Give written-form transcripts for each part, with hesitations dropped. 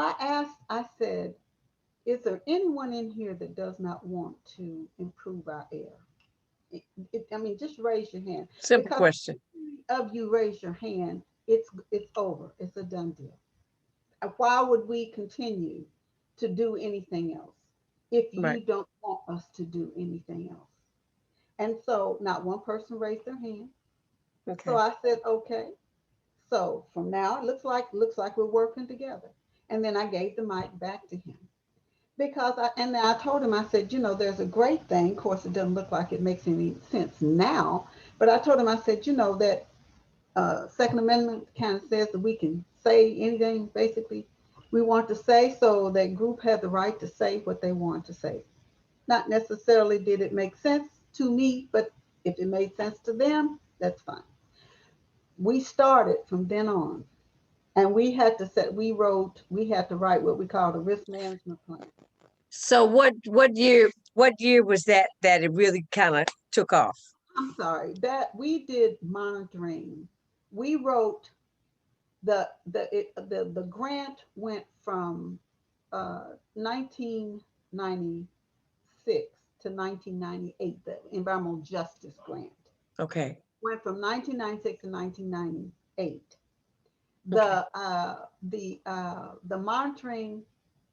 I said, is there anyone in here that does not want to improve our air? I mean, just raise your hand. Simple Because question. of you raise your hand, it's over. It's a done deal. Why would we continue to do anything else if Right. you don't want us to do anything else? And so not one person raised their hand. So Okay. I said, okay. So from now it looks like we're working together. And then I gave the mic back to him. Because and then I told him, I said, there's a great thing. Of course, it doesn't look like it makes any sense now. But I told him, I said, that Second Amendment kind of says that we can say anything, basically, we want to say. So that group had the right to say what they want to say. Not necessarily did it make sense to me, but if it made sense to them, that's fine. We started from then on, and we had to write what we called a risk management plan. So what year was that it really kind of took off? I'm sorry, that we did monitoring. We wrote the grant went from 1996 to 1998. The environmental justice grant Okay. went from 1996 to 1998. Okay. The monitoring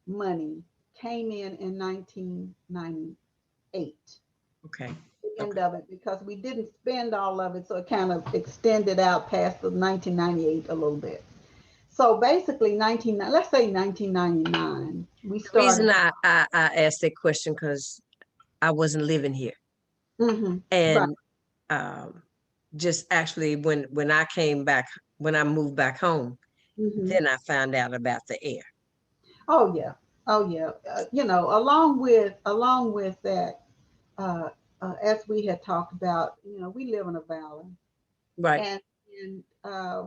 money came in 1998. Okay. The end Okay. of it, because we didn't spend all of it, so it kind of extended out past the 1998 a little bit. So basically, let's say 1999, we The reason started. I asked that question because I wasn't living here, Right. and um, just actually when I came back, when I moved back home, hmm then I found out about the air. Oh yeah. Oh yeah. Along with that, uh, as we had talked about, we live in a valley, Right. and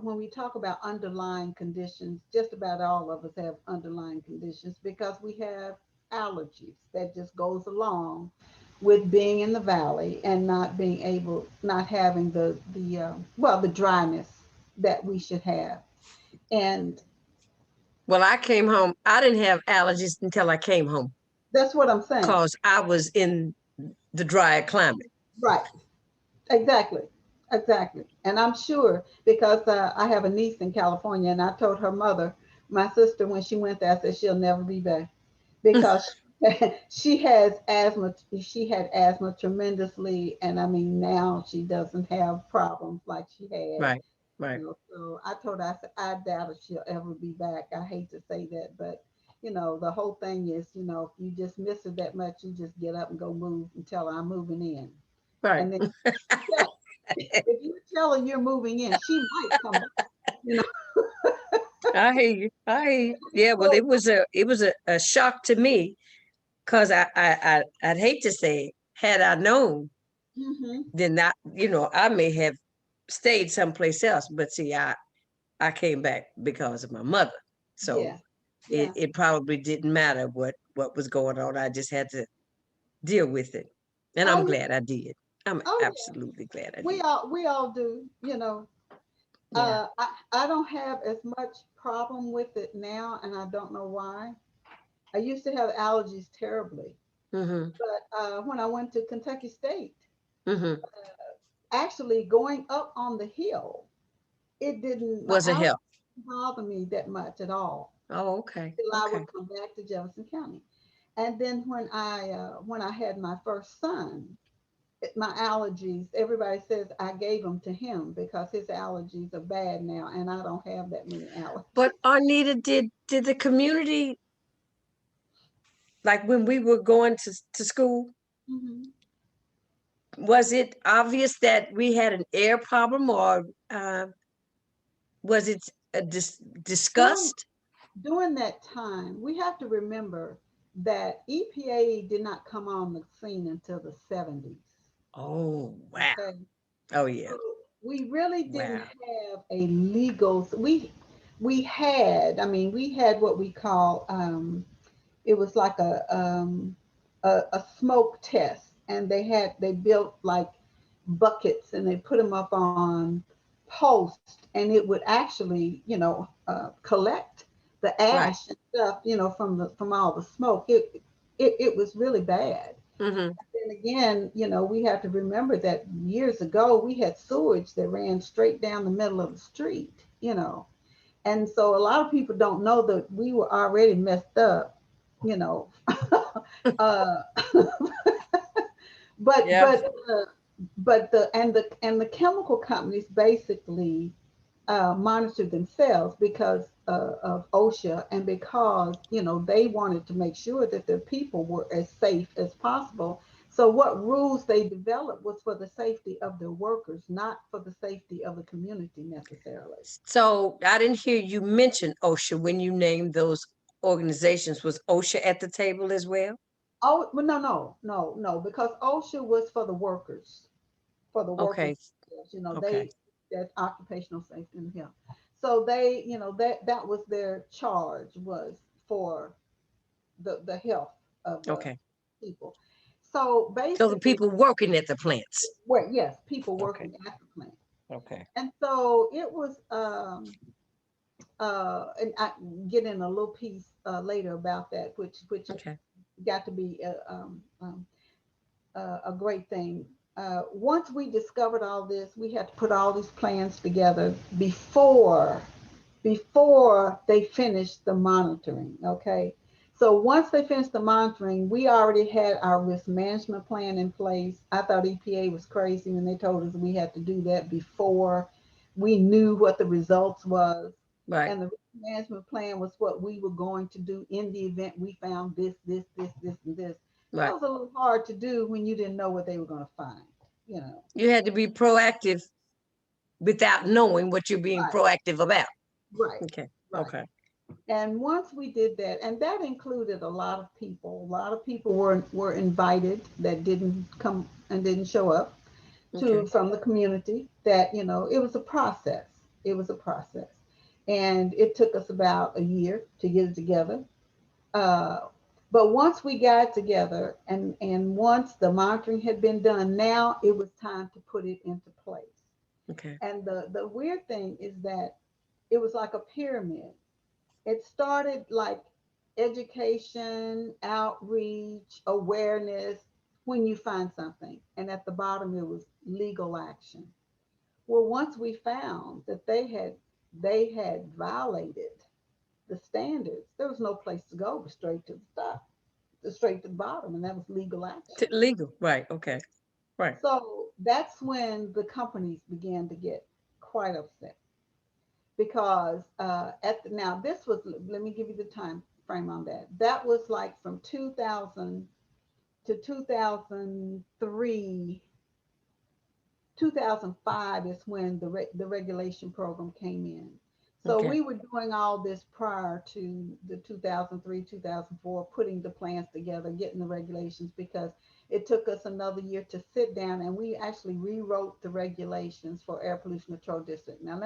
when we talk about underlying conditions, just about all of us have underlying conditions because we have allergies that just goes along with being in the valley and not having the dryness that we should have. And Well, I came home. I didn't have allergies until I came home that's what I'm saying. because I was in the dry climate. Right. Exactly. Exactly. And I'm sure because I have a niece in California, and I told her mother, my sister, when she went there, I said she'll never be back because she has asthma. She had asthma tremendously, and I mean now she doesn't have problems like she had. Right. Right. So I told her, I said, I doubt if she'll ever be back. I hate to say that, but the whole thing is, if you just miss her that much, you just get up and go move and tell her I'm moving in. Right. And then if you tell her you're moving in, she might come back. You know. I hear you. I hear you. Yeah. Well, So, it was a shock to me because I'd hate to say had I known, hmm then I may have stayed someplace else. But see, I came back because of my mother, so yeah, it yeah. it probably didn't matter what was going on. I just had to deal with it, and I'm Oh yeah, glad I did. I'm oh yeah. absolutely glad I We did. all we all do. Yeah. I don't have as much problem with it now, and I don't know why. I used to have allergies terribly, Mm-hmm. but when I went to Kentucky State, Mm-hmm. actually going up on the hill, my Was a allergies help. didn't bother me that much at all Oh, okay. till I would Okay. come back to Jefferson County. And then when I had my first son, my allergies, everybody says I gave them to him because his allergies are bad now, and I don't have that many But allergies. Arnita, did the community, like when we were going to school, hmm was it obvious that we had an air problem, or uh, was it During discussed? during that time, we have to remember that EPA did not come on the scene until the 70s. Oh, wow. Okay, Oh, yeah. so we really didn't Wow. have a legal. We had what we call it was like a smoke test, and they built like buckets, and they put them up on posts, and it would actually collect the Right. ash and stuff, from all the smoke. It was really bad. Mm-hmm. And again, we have to remember that years ago we had sewage that ran straight down the middle of the street. And so a lot of people don't know that we were already messed up, you know. uh, but Yep. but uh, but the chemical companies basically monitor themselves because of OSHA, and because they wanted to make sure that their people were as safe as possible. So what rules they developed was for the safety of their workers, not for the safety of the community necessarily. So I didn't hear you mention OSHA when you named those organizations. Was OSHA at the table as well? Oh, well, no, no, no, no, because OSHA was for the workers, for the workers. Okay. Okay. That's occupational safety and health. So that was their charge, was for the health of the Okay. people. So So the basically, people working at the plants. well, yes, people Okay. working at the plant. Okay. And so it was, and I get in a little piece later about that, which Okay. got to be a great thing. Once we discovered all this, we had to put all these plans together before they finished the monitoring. Okay. So once they finished the monitoring, we already had our risk management plan in place. I thought EPA was crazy when they told us we had to do that before we knew what the results was. Right. And the risk management plan was what we were going to do in the event we found this, and this. That Right. was a little hard to do when you didn't know what they were going to find, you know. You had to be proactive without knowing what you're being Right, proactive about. right, Okay. right. Okay. And once we did that, and that included a lot of people. A lot of people were invited that didn't come and didn't show up to Okay. from the community. That it was a process. It was a process, and it took us about a year to get it together. Uh, but once we got it together, and once the monitoring had been done, now it was time to put it into place. Okay. And the weird thing is that it was like a pyramid. It started like education, outreach, awareness when you find something. And at the bottom it was legal action. Well, once we found that they had violated the standards, there was no place to go but straight to the top, straight to the bottom, and that was legal action. Legal. Right. Okay. Right. So that's when the companies began to get quite upset, because now this was, let me give you the time frame on that. That was like from 2000 to 2003. 2005 is when the regulation program came in. So Okay. we were doing all this prior to the 2003, 2004, putting the plans together, getting the regulations, because it took us another year to sit down, and we actually rewrote the regulations for air pollution control district. Now